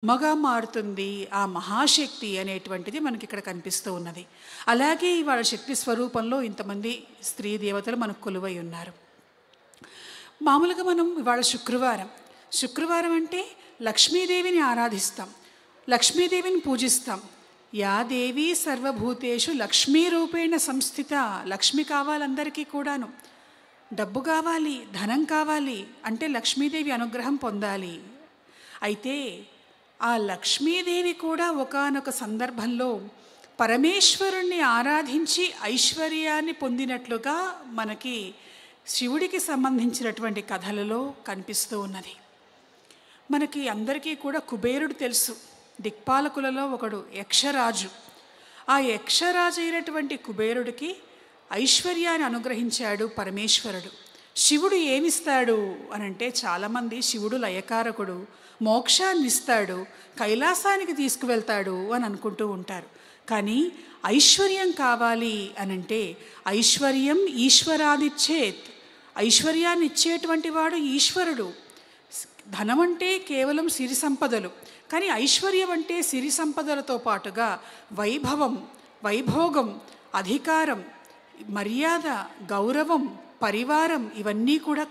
అమ్మగా మారుతుంది ఆ మహాశక్తి అనేటువంటిది మనకి ఇక్కడ కనిపిస్తూ ఉన్నది. అలాగే ఇవాళ శక్తి స్వరూపంలో ఇంతమంది స్త్రీ దేవతలు మనకు కొలువై ఉన్నారు. మామూలుగా మనం ఇవాళ శుక్రవారం అంటే లక్ష్మీదేవిని ఆరాధిస్తాం, లక్ష్మీదేవిని పూజిస్తాం. యా దేవి సర్వభూతేషు లక్ష్మీ రూపేణ సంస్థిత. లక్ష్మి కావాలందరికీ కూడాను. డబ్బు కావాలి, ధనం కావాలి అంటే లక్ష్మీదేవి అనుగ్రహం పొందాలి. అయితే ఆ లక్ష్మీదేవి కూడా ఒకానొక సందర్భంలో పరమేశ్వరుణ్ణి ఆరాధించి ఐశ్వర్యాన్ని పొందినట్లుగా మనకి శివుడికి సంబంధించినటువంటి కథలలో కనిపిస్తూ ఉన్నది. మనకి అందరికీ కూడా కుబేరుడు తెలుసు. దిక్పాలకులలో ఒకడు యక్షరాజు. ఆ యక్షరాజు అయినటువంటి కుబేరుడికి ఐశ్వర్యాన్ని అనుగ్రహించాడు పరమేశ్వరుడు. శివుడు ఏమిస్తాడు అనంటే చాలామంది శివుడు లయకారకుడు, మోక్షాన్ని ఇస్తాడు, కైలాసానికి తీసుకువెళ్తాడు అని అనుకుంటూ ఉంటారు. కానీ ఐశ్వర్యం కావాలి అనంటే ఐశ్వర్యం ఈశ్వరాదిచ్చేత్. ఐశ్వర్యాన్ని ఇచ్చేటువంటి వాడు ఈశ్వరుడు. ధనం అంటే కేవలం సిరి సంపదలు, కానీ ఐశ్వర్యం అంటే సిరి సంపదలతో పాటుగా వైభవం, వైభోగం, అధికారం, మర్యాద, గౌరవం, పరివారం ఇవన్నీ కూడా